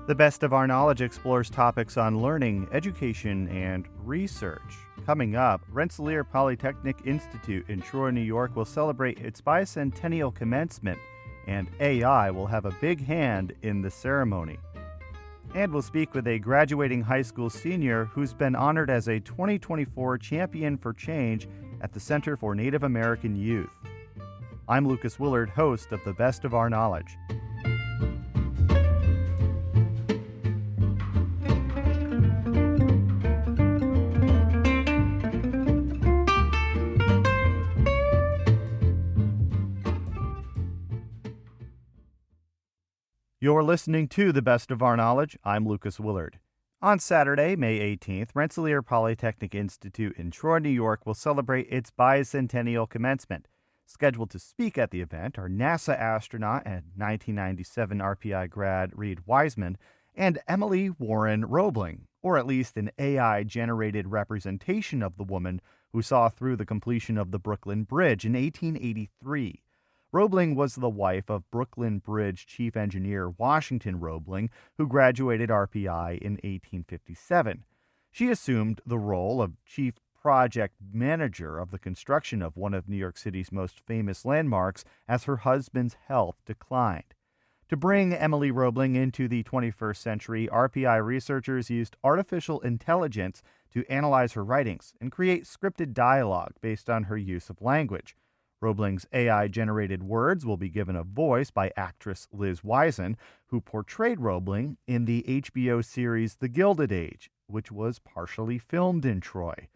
The Best of Our Knowledge explores topics on learning, education, and research. Coming up, Rensselaer Polytechnic Institute in Troy, New York will celebrate its bicentennial commencement, and AI will have a big hand in the ceremony. And we'll speak with a graduating high school senior who's been honored as a 2024 Champion for Change at the Center for Native American Youth. I'm Lucas Willard, host of The Best of Our Knowledge. You're listening to The Best of Our Knowledge. I'm Lucas Willard. On Saturday, May 18th, Rensselaer Polytechnic Institute in Troy, New York will celebrate its bicentennial commencement. Scheduled to speak at the event are NASA astronaut and 1997 RPI grad Reed Wiseman and Emily Warren Roebling, or at least an AI-generated representation of the woman who saw through the completion of the Brooklyn Bridge in 1883. Roebling was the wife of Brooklyn Bridge chief engineer Washington Roebling, who graduated RPI in 1857. She assumed the role of chief project manager of the construction of one of New York City's most famous landmarks as her husband's health declined. To bring Emily Roebling into the 21st century, RPI researchers used artificial intelligence to analyze her writings and create scripted dialogue based on her use of language. Roebling's AI-generated words will be given a voice by actress Liz Wiesen, who portrayed Roebling in the HBO series The Gilded Age, which was partially filmed in Troy.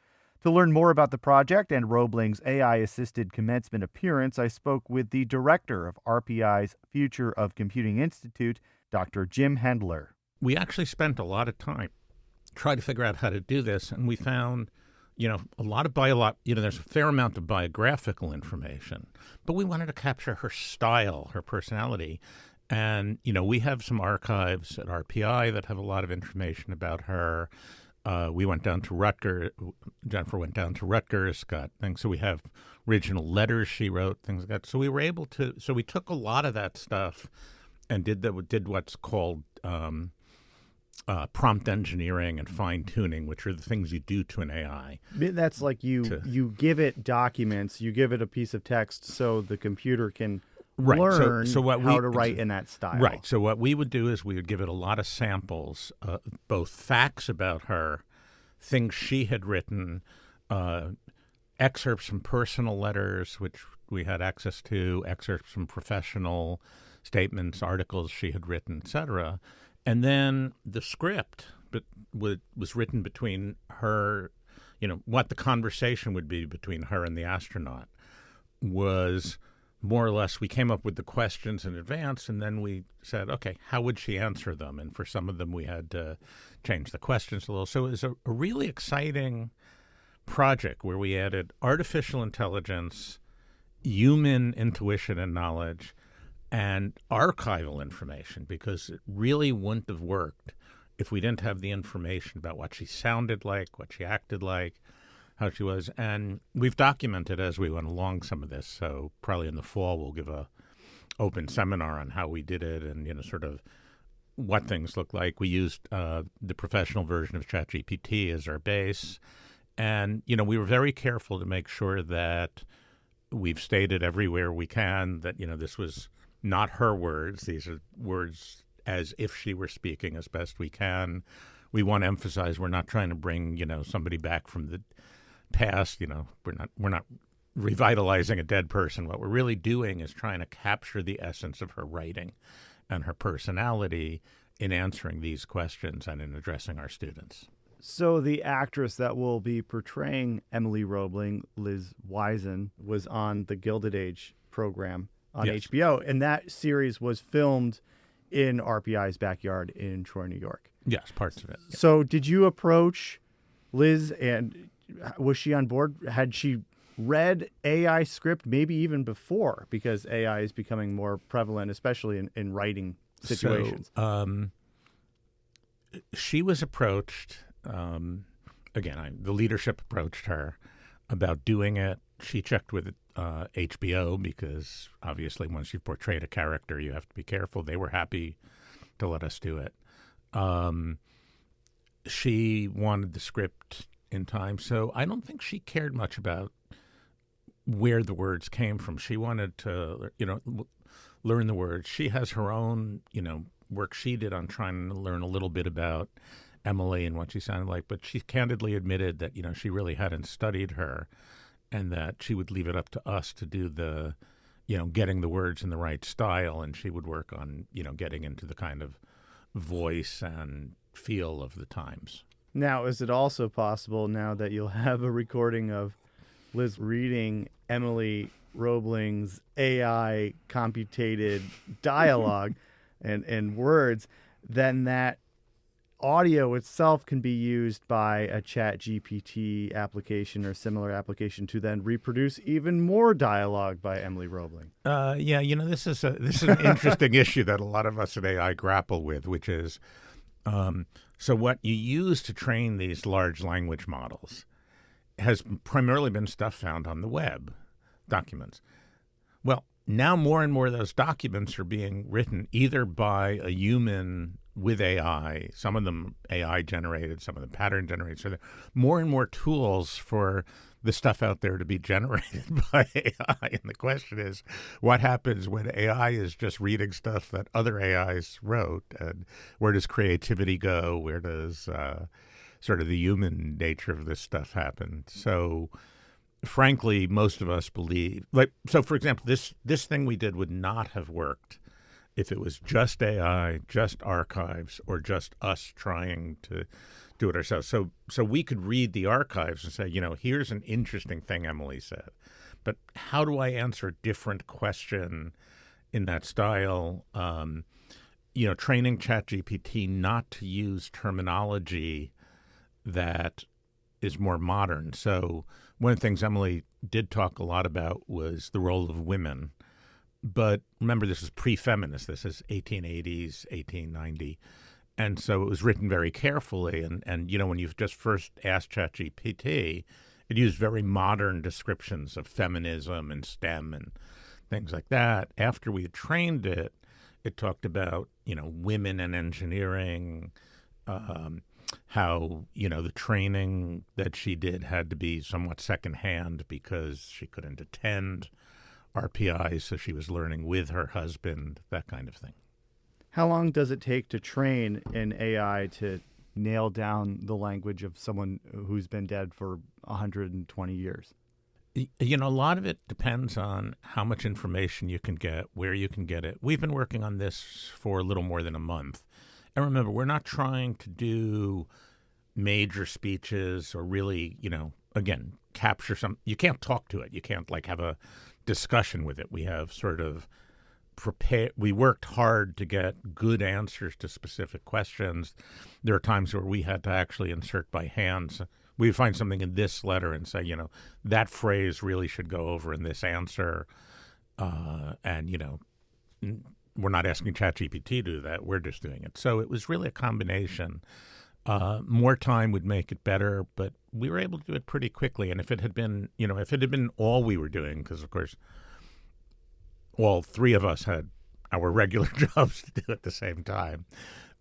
To learn more about the project and Roebling's AI-assisted commencement appearance, I spoke with the director of RPI's Future of Computing Institute, Dr. Jim Hendler. We actually spent a lot of time trying to figure out how to do this, and we found there's a fair amount of biographical information, but we wanted to capture her style, her personality. And, we have some archives at RPI that have a lot of information about her. We went down to Rutgers. Jennifer went down to Rutgers, got things. So we have original letters she wrote, things like that. So we were able to, so we took a lot of that stuff and did what's called prompt engineering and fine-tuning, which are the things you do to an AI. That's like you give it documents, you give it a piece of text so the computer can learn how to write in that style. Right. So what we would do is we would give it a lot of samples, both facts about her, things she had written, excerpts from personal letters, which we had access to, excerpts from professional statements, articles she had written, etc. And then the script was written between her, what the conversation would be between her and the astronaut was more or less, we came up with the questions in advance, and then we said, okay, how would she answer them? And for some of them, we had to change the questions a little. So it was a really exciting project where we added artificial intelligence, human intuition and knowledge, and archival information, because it really wouldn't have worked if we didn't have the information about what she sounded like, what she acted like, how she was. And we've documented as we went along some of this. So probably in the fall we'll give a open seminar on how we did it and, sort of what things look like. We used the professional version of ChatGPT as our base. And, we were very careful to make sure that we've stated everywhere we can that, this was not her words. These are words as if she were speaking as best we can. We want to emphasize we're not trying to bring, somebody back from the past. We're not revitalizing a dead person. What we're really doing is trying to capture the essence of her writing and her personality in answering these questions and in addressing our students. So the actress that will be portraying Emily Roebling, Liz Wiesen, was on the Gilded Age program on HBO, and that series was filmed in RPI's backyard in Troy, New York. Yes, parts of it. Yeah. So did you approach Liz, and was she on board? Had she read AI script maybe even before, because AI is becoming more prevalent, especially in writing situations? So, she was approached, the leadership approached her about doing it. She checked with HBO because obviously once you've portrayed a character, you have to be careful. They were happy to let us do it. She wanted the script in time, so I don't think she cared much about where the words came from. She wanted to, learn the words. She has her own, work she did on trying to learn a little bit about Emily and what she sounded like, but she candidly admitted that, she really hadn't studied her and that she would leave it up to us to do the, getting the words in the right style, and she would work on, getting into the kind of voice and feel of the times. Now, is it also possible now that you'll have a recording of Liz reading Emily Roebling's AI computated dialogue and words, then that audio itself can be used by a chat GPT application or similar application to then reproduce even more dialogue by Emily Roebling? This is an interesting issue that a lot of us in AI grapple with, which is so what you use to train these large language models has primarily been stuff found on the web, documents. Well, now more and more of those documents are being written either by a human with AI, some of them AI generated, some of them pattern generated. So there are more and more tools for the stuff out there to be generated by AI. And the question is, what happens when AI is just reading stuff that other AIs wrote? And where does creativity go? Where does sort of the human nature of this stuff happen? So frankly, most of us believe, for example, this thing we did would not have worked if it was just AI, just archives, or just us trying to do it ourselves. So we could read the archives and say, here's an interesting thing Emily said, but how do I answer a different question in that style? Training ChatGPT not to use terminology that is more modern. So one of the things Emily did talk a lot about was the role of women. But remember, this is pre-feminist. This is 1880s, 1890. And so it was written very carefully. And when you've just first asked ChatGPT, it used very modern descriptions of feminism and STEM and things like that. After we had trained it, it talked about, women in engineering, how, the training that she did had to be somewhat secondhand because she couldn't attend RPI, so she was learning with her husband, that kind of thing. How long does it take to train an AI to nail down the language of someone who's been dead for 120 years? A lot of it depends on how much information you can get, where you can get it. We've been working on this for a little more than a month. And remember, we're not trying to do major speeches or really, again, capture some. You can't talk to it. You can't have a discussion with it. We have sort of prepared. We worked hard to get good answers to specific questions. There are times where we had to actually insert by hand. We find something in this letter and say, that phrase really should go over in this answer. And we're not asking ChatGPT to do that. We're just doing it. So it was really a combination. More time would make it better, but we were able to do it pretty quickly. And if it had been, all we were doing, because of course, all three of us had our regular jobs to do at the same time.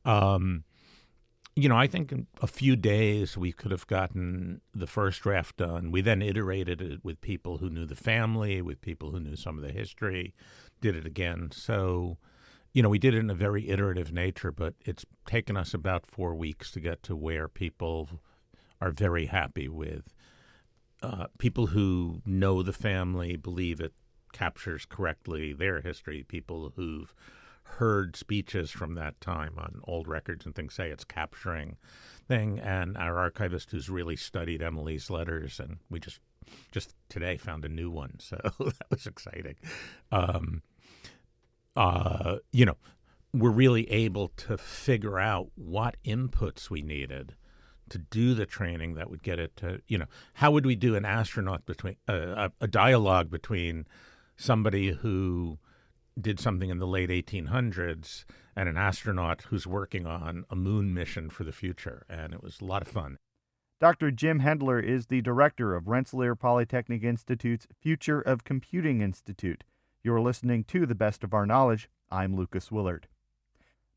I think in a few days we could have gotten the first draft done. We then iterated it with people who knew the family, with people who knew some of the history, did it again. So, we did it in a very iterative nature, but it's taken us about 4 weeks to get to where people are very happy with. People who know the family, believe it captures correctly their history. People who've heard speeches from that time on old records and things say it's capturing thing. And our archivist who's really studied Emily's letters, and we just today found a new one, so that was exciting. We're really able to figure out what inputs we needed to do the training that would get it to, how would we do an astronaut between a dialogue between somebody who did something in the late 1800s and an astronaut who's working on a moon mission for the future. And it was a lot of fun. Dr. Jim Hendler is the director of Rensselaer Polytechnic Institute's Future of Computing Institute. You're listening to The Best of Our Knowledge. I'm Lucas Willard.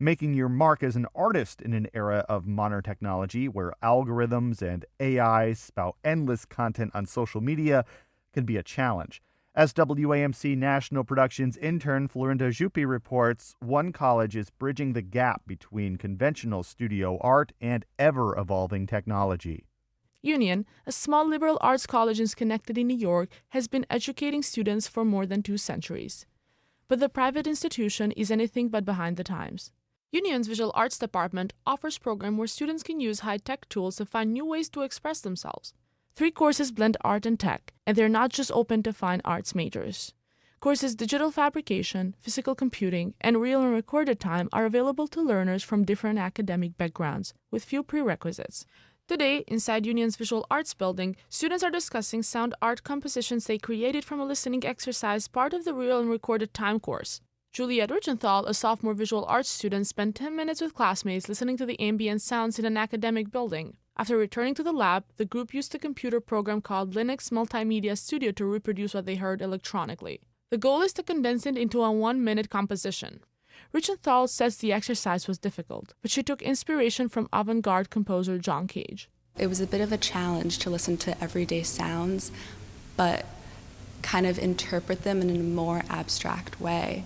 Making your mark as an artist in an era of modern technology where algorithms and AI spout endless content on social media can be a challenge. As WAMC National Productions intern Florinda Juppy reports, one college is bridging the gap between conventional studio art and ever-evolving technology. Union, a small liberal arts college in Schenectady, New York, has been educating students for more than 2 centuries. But the private institution is anything but behind the times. Union's Visual Arts Department offers programs where students can use high-tech tools to find new ways to express themselves. 3 courses blend art and tech, and they're not just open to fine arts majors. Courses Digital Fabrication, Physical Computing, and Real and Recorded Time are available to learners from different academic backgrounds, with few prerequisites. Today, inside Union's Visual Arts building, students are discussing sound art compositions they created from a listening exercise, part of the Real and Recorded Time course. Juliette Richenthal, a sophomore visual arts student, spent 10 minutes with classmates listening to the ambient sounds in an academic building. After returning to the lab, the group used a computer program called Linux Multimedia Studio to reproduce what they heard electronically. The goal is to condense it into a 1-minute composition. Richenthal says the exercise was difficult, but she took inspiration from avant-garde composer John Cage. It was a bit of a challenge to listen to everyday sounds, but kind of interpret them in a more abstract way.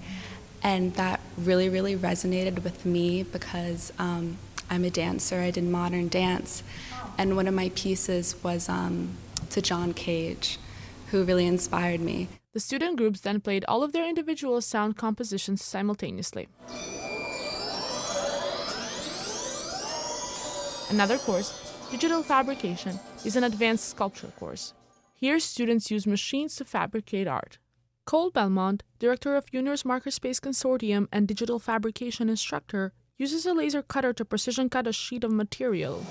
And that really, really resonated with me because I'm a dancer. I did modern dance. And one of my pieces was to John Cage, who really inspired me. The student groups then played all of their individual sound compositions simultaneously. Another course, Digital Fabrication, is an advanced sculpture course. Here, students use machines to fabricate art. Cole Belmont, director of Junior's Makerspace Consortium and digital fabrication instructor, uses a laser cutter to precision cut a sheet of material.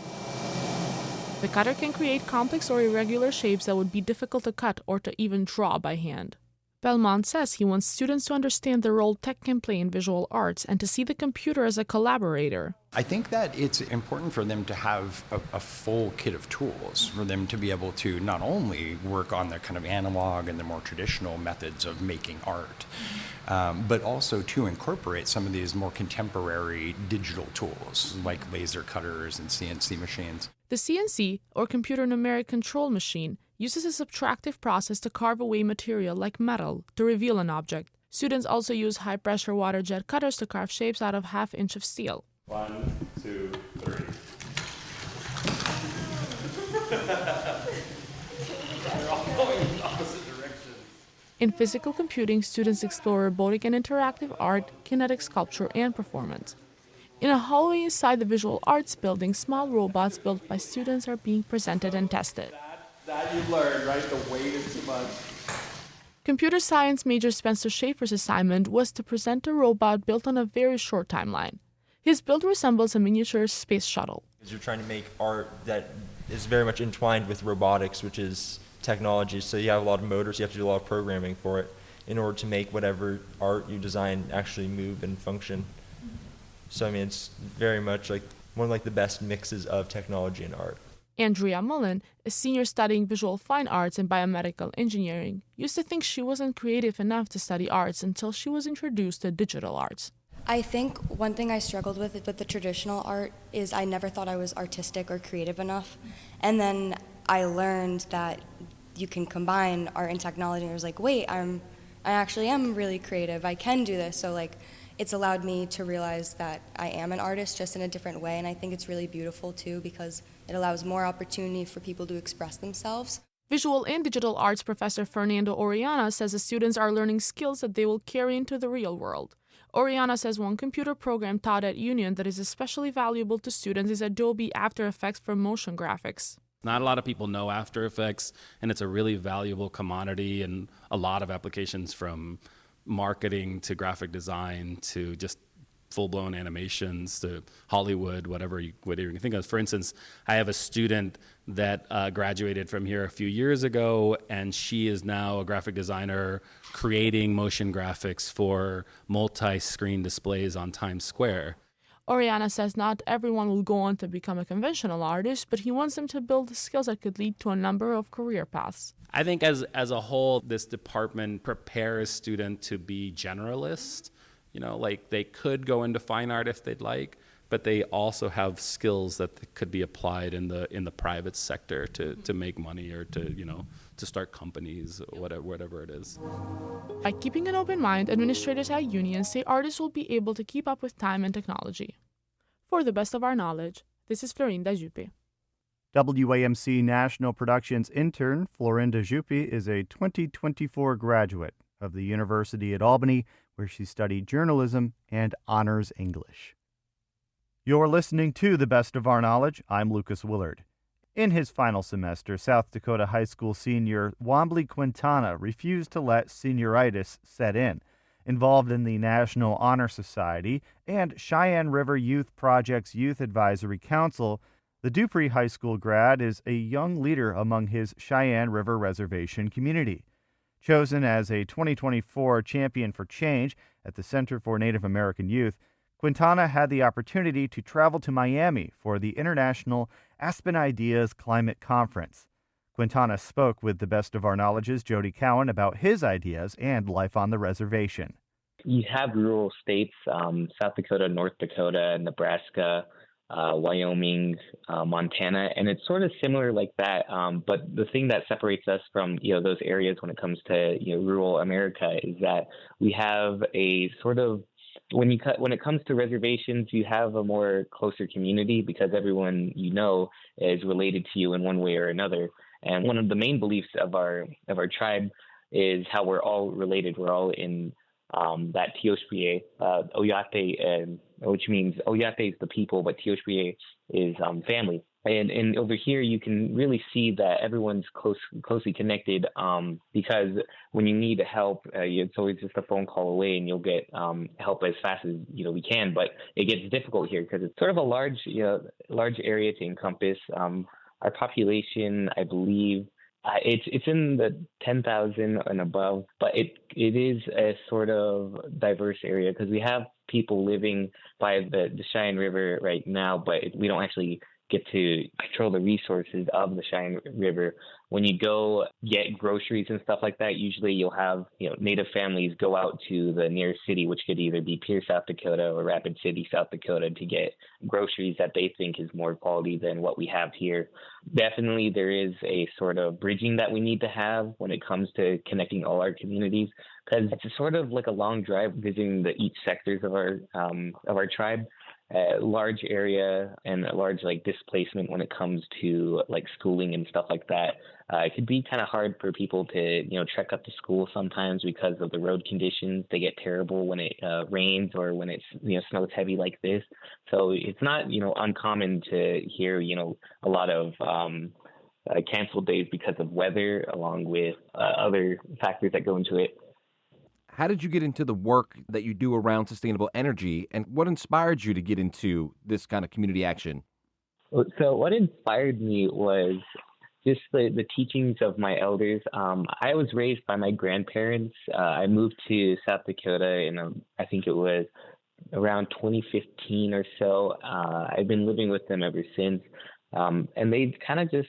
The cutter can create complex or irregular shapes that would be difficult to cut or to even draw by hand. Belmont says he wants students to understand the role tech can play in visual arts and to see the computer as a collaborator. I think that it's important for them to have a full kit of tools, for them to be able to not only work on the kind of analog and the more traditional methods of making art, but also to incorporate some of these more contemporary digital tools like laser cutters and CNC machines. The CNC, or computer numeric control machine, uses a subtractive process to carve away material like metal to reveal an object. Students also use high-pressure water jet cutters to carve shapes out of half-inch of steel. 1, 2, 3. They're all going in opposite directions. In physical computing, students explore robotic and interactive art, kinetic sculpture, and performance. In a hallway inside the Visual Arts building, small robots built by students are being presented and tested. That you learned, right? The weight is too much. Computer science major Spencer Schaefer's assignment was to present a robot built on a very short timeline. His build resembles a miniature space shuttle. You're trying to make art that is very much entwined with robotics, which is technology. So you have a lot of motors, you have to do a lot of programming for it in order to make whatever art you design actually move and function. So I mean, it's very much like one of the best mixes of technology and art. Andrea Mullen, a senior studying visual fine arts and biomedical engineering, used to think she wasn't creative enough to study arts until she was introduced to digital arts. I think one thing I struggled with the traditional art is I never thought I was artistic or creative enough. And then I learned that you can combine art and technology, and I was like, wait, I actually am really creative. I can do this. So it's allowed me to realize that I am an artist just in a different way, and I think it's really beautiful too because it allows more opportunity for people to express themselves. Visual and digital arts professor Fernando Orellana says the students are learning skills that they will carry into the real world. Orellana says one computer program taught at Union that is especially valuable to students is Adobe After Effects for motion graphics. Not a lot of people know After Effects, and it's a really valuable commodity in a lot of applications, from marketing to graphic design to just full-blown animations to Hollywood, whatever you can think of. For instance, I have a student that graduated from here a few years ago, and she is now a graphic designer creating motion graphics for multi-screen displays on Times Square. Oriana says not everyone will go on to become a conventional artist, but he wants them to build the skills that could lead to a number of career paths. I think as a whole, this department prepares students to be generalists. Like they could go into fine art if they'd like, but they also have skills that could be applied in the private sector to make money or to start companies, whatever it is. By keeping an open mind, administrators at unions say artists will be able to keep up with time and technology. For the best of our knowledge, this is Florinda Juppe. WAMC National Productions intern Florinda Juppe is a 2024 graduate of the University at Albany, where she studied journalism and honors English. You're listening to The Best of Our Knowledge. I'm Lucas Willard. In his final semester, South Dakota high school senior Wambly Quintana refused to let senioritis set in. Involved in the National Honor Society and Cheyenne River Youth Project's Youth Advisory Council, the Dupree High School grad is a young leader among his Cheyenne River Reservation community. Chosen as a 2024 Champion for Change at the Center for Native American Youth, Quintana had the opportunity to travel to Miami for the International Aspen Ideas Climate Conference. Quintana spoke with the Best of Our Knowledge's Jody Cowan about his ideas and life on the reservation. You have rural states, South Dakota, North Dakota, Nebraska, Wyoming, Montana, and it's sort of similar like that. But the thing that separates us from those areas when it comes to rural America is that we have a sort of when it comes to reservations, you have a more closer community because everyone is related to you in one way or another. And one of the main beliefs of our tribe is how we're all related. We're all in that Tioshpie, Oyate, which means Oyate is the people, but Tioshpie is family. And over here, you can really see that everyone's closely connected because when you need help, it's always just a phone call away and you'll get help as fast as we can. But it gets difficult here because it's sort of a large area to encompass. Our population, I believe, it's in the 10,000 and above, but it is a sort of diverse area because we have people living by the Cheyenne River right now, but we don't actually get to control the resources of the Cheyenne River. When you go get groceries and stuff like that, usually you'll have Native families go out to the nearest city, which could either be Pierce, South Dakota, or Rapid City, South Dakota, to get groceries that they think is more quality than what we have here. Definitely, there is a sort of bridging that we need to have when it comes to connecting all our communities, because it's sort of like a long drive visiting each sectors of our tribe. A large area and a large displacement when it comes to schooling and stuff like that. It could be kind of hard for people to trek up to school sometimes because of the road conditions. They get terrible when it rains or when it snows heavy like this. So it's not uncommon to hear a lot of canceled days because of weather, along with other factors that go into it. How did you get into the work that you do around sustainable energy, and what inspired you to get into this kind of community action? So what inspired me was just the teachings of my elders. I was raised by my grandparents. I moved to South Dakota in, I think it was around 2015 or so. I've been living with them ever since. And they kind of just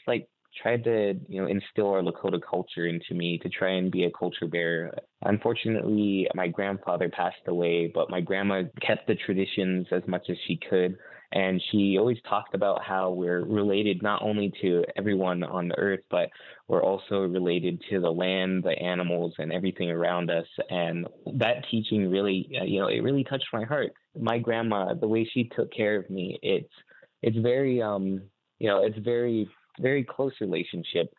tried to instill our Lakota culture into me to try and be a culture bearer. Unfortunately, my grandfather passed away, but my grandma kept the traditions as much as she could. And she always talked about how we're related not only to everyone on the earth, but we're also related to the land, the animals, and everything around us. And that teaching really, it really touched my heart. My grandma, the way she took care of me, it's very, it's very close relationship.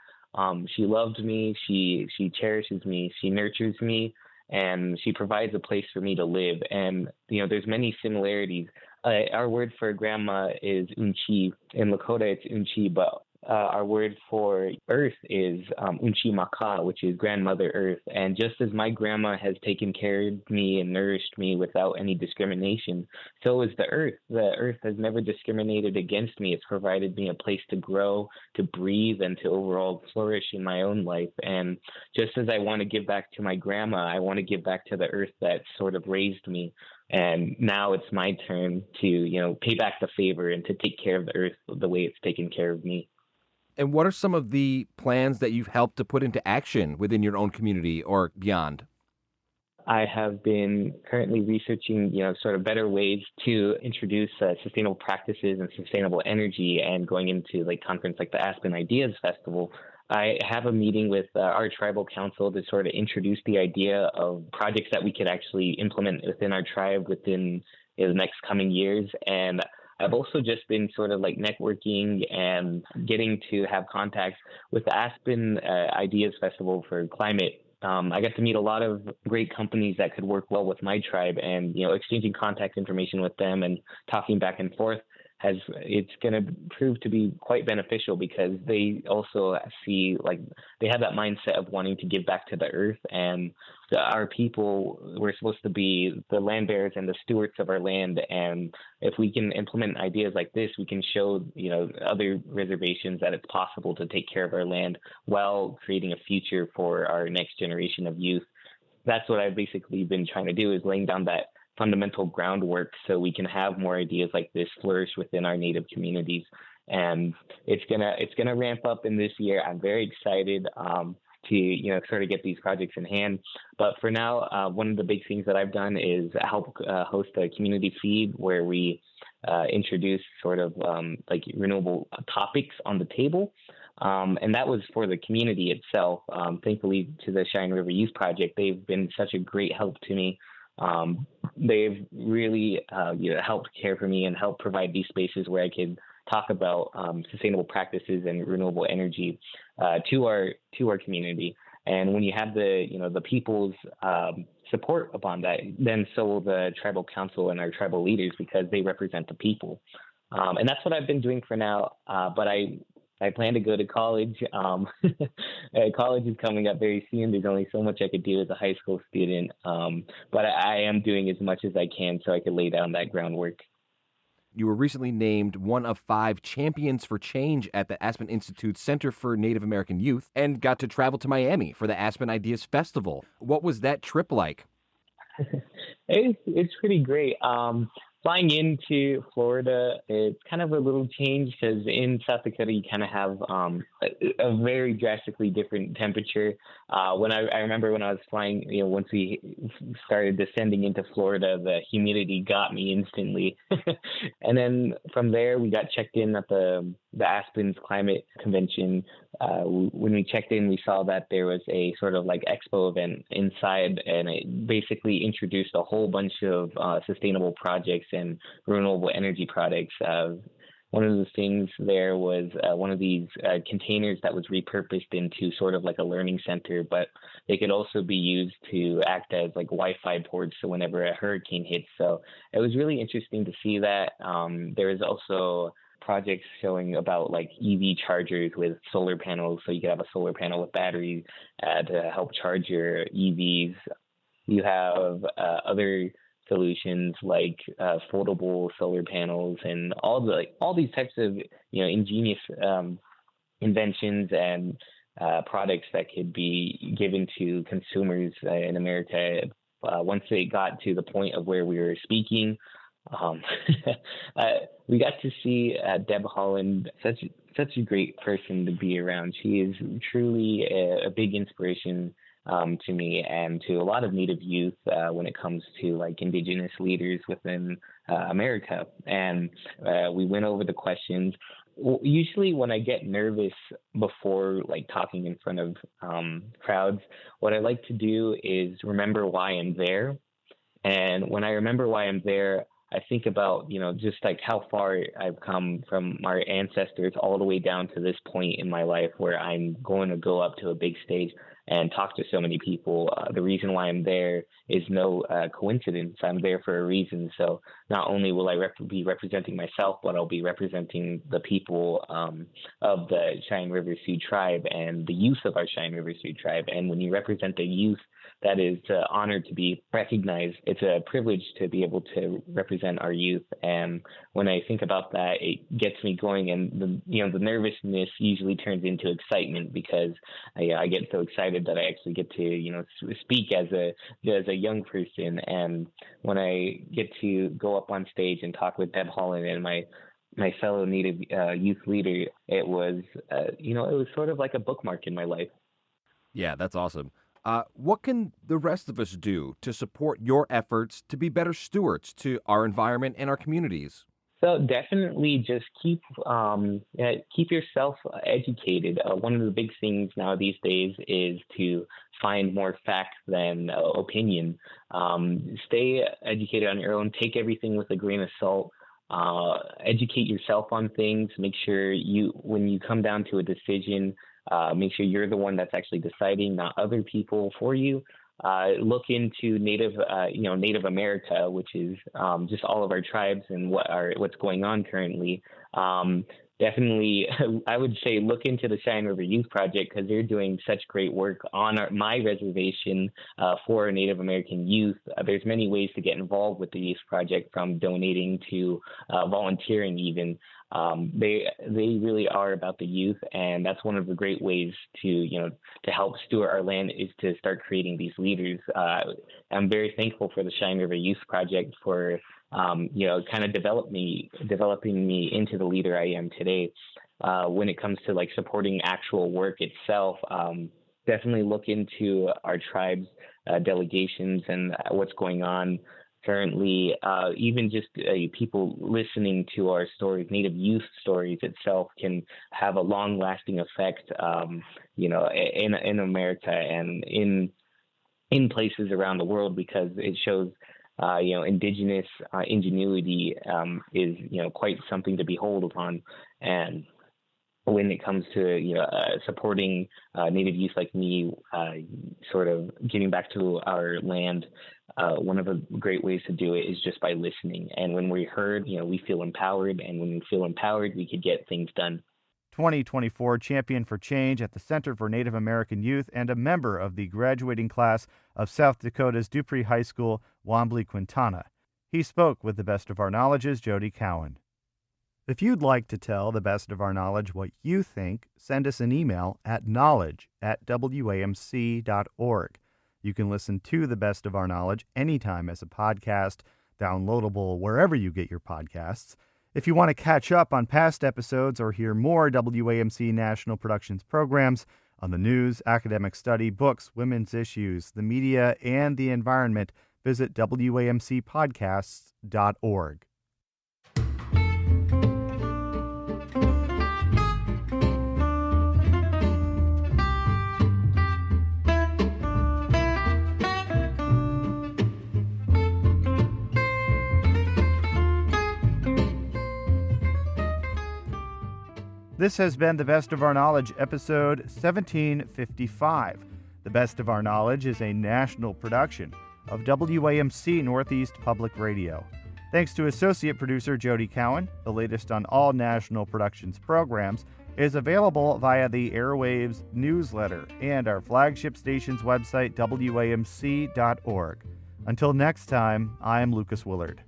She loves me. She cherishes me. She nurtures me, and she provides a place for me to live. And there's many similarities. Our word for grandma is unchi. In Lakota, it's unchi, but our word for earth is unchi maka, which is grandmother earth. And just as my grandma has taken care of me and nourished me without any discrimination, so is the earth. The earth has never discriminated against me. It's provided me a place to grow, to breathe, and to overall flourish in my own life. And just as I want to give back to my grandma, I want to give back to the earth that sort of raised me. And now it's my turn to, pay back the favor and to take care of the earth the way it's taken care of me. And what are some of the plans that you've helped to put into action within your own community or beyond? I have been currently researching, sort of better ways to introduce sustainable practices and sustainable energy, and going into like conference like the Aspen Ideas Festival. I have a meeting with our tribal council to sort of introduce the idea of projects that we could actually implement within our tribe within the next coming years. And I've also just been sort of like networking and getting to have contacts with the Aspen Ideas Festival for Climate. I got to meet a lot of great companies that could work well with my tribe, and exchanging contact information with them and talking back and forth it's going to prove to be quite beneficial, because they also see, like, they have that mindset of wanting to give back to the earth, and our people, we're supposed to be the land bearers and the stewards of our land. And if we can implement ideas like this, we can show other reservations that it's possible to take care of our land while creating a future for our next generation of youth. That's what I've basically been trying to do, is laying down that fundamental groundwork so we can have more ideas like this flourish within our Native communities. And it's gonna ramp up in this year. I'm very excited to sort of get these projects in hand. But for now, one of the big things that I've done is help host a community feed where we introduce sort of like renewable topics on the table. And that was for the community itself. Thankfully, to the Cheyenne River Youth Project, they've been such a great help to me. They've really helped care for me and helped provide these spaces where I could talk about sustainable practices and renewable energy to our community. And when you have the people's support upon that, then so will the tribal council and our tribal leaders, because they represent the people. And that's what I've been doing for now. But I plan to go to college. College is coming up very soon. There's only so much I could do as a high school student. But I am doing as much as I can so I could lay down that groundwork. You were recently named one of 5 champions for change at the Aspen Institute Center for Native American Youth, and got to travel to Miami for the Aspen Ideas Festival. What was that trip like? It's pretty great. Flying into Florida, it's kind of a little change, because in South Dakota, you kind of have a very drastically different temperature. When I remember when I was flying, once we started descending into Florida, the humidity got me instantly. And then from there, we got checked in at the Aspen's Climate Convention. When we checked in, we saw that there was a sort of like expo event inside, and it basically introduced a whole bunch of sustainable projects and renewable energy products. One of the things there was one of these containers that was repurposed into sort of like a learning center, but they could also be used to act as like Wi-Fi ports so whenever a hurricane hits. So it was really interesting to see that. There was also projects showing about like EV chargers with solar panels, so you could have a solar panel with batteries to help charge your EVs. You have other solutions like foldable solar panels and all these types of ingenious inventions and products that could be given to consumers in America once they got to the point of where we were speaking. We got to see Deb Holland, such a great person to be around. She is truly a big inspiration to me and to a lot of Native youth when it comes to like indigenous leaders within America. And we went over the questions. Usually when I get nervous before like talking in front of crowds, what I like to do is remember why I'm there. And when I remember why I'm there, I think about, just like how far I've come from our ancestors all the way down to this point in my life where I'm going to go up to a big stage and talk to so many people. The reason why I'm there is no coincidence. I'm there for a reason. So not only will I be representing myself, but I'll be representing the people of the Cheyenne River Sioux tribe and the youth of our Cheyenne River Sioux tribe. And when you represent the youth, that is honored to be recognized. It's a privilege to be able to represent our youth. And when I think about that, it gets me going. And the nervousness usually turns into excitement, because I get so excited that I actually get to speak as a young person. And when I get to go up on stage and talk with Deb Holland and my fellow Native youth leader, it was it was sort of like a bookmark in my life. Yeah, that's awesome. What can the rest of us do to support your efforts to be better stewards to our environment and our communities? So definitely just keep yourself educated. One of the big things now these days is to find more facts than opinion. Stay educated on your own. Take everything with a grain of salt. Educate yourself on things. Make sure when you come down to a decision, make sure you're the one that's actually deciding, not other people for you. Look into Native America, which is just all of our tribes and what's going on currently. Definitely, I would say look into the Cheyenne River Youth Project because they're doing such great work on my reservation for Native American youth. There's many ways to get involved with the youth project, from donating to volunteering even. They really are about the youth, and that's one of the great ways to help steward our land is to start creating these leaders. I'm very thankful for the Cheyenne River Youth Project for kind of developing me into the leader I am today. When it comes to like supporting actual work itself, definitely look into our tribes, delegations, and what's going on currently. Even just people listening to our stories, Native youth stories itself, can have a long-lasting effect, in America and in places around the world, because it shows indigenous ingenuity is quite something to behold upon. And when it comes to supporting Native youth like me, sort of getting back to our land, one of the great ways to do it is just by listening. And when we're heard, we feel empowered, and when we feel empowered, we could get things done. 2024 Champion for Change at the Center for Native American Youth and a member of the graduating class of South Dakota's Dupree High School, Wombly-Quintana. He spoke with the Best of Our Knowledge's Jody Cowan. If you'd like to tell the Best of Our Knowledge what you think, send us an email at knowledge@wamc.org. You can listen to the Best of Our Knowledge anytime as a podcast, downloadable wherever you get your podcasts. If you want to catch up on past episodes or hear more WAMC National Productions programs on the news, academic study, books, women's issues, the media, and the environment, visit WAMCpodcasts.org. This has been The Best of Our Knowledge, episode 1755. The Best of Our Knowledge is a national production of WAMC Northeast Public Radio. Thanks to associate producer Jody Cowan. The latest on all National Productions programs is available via the Airwaves newsletter and our flagship station's website, WAMC.org. Until next time, I'm Lucas Willard.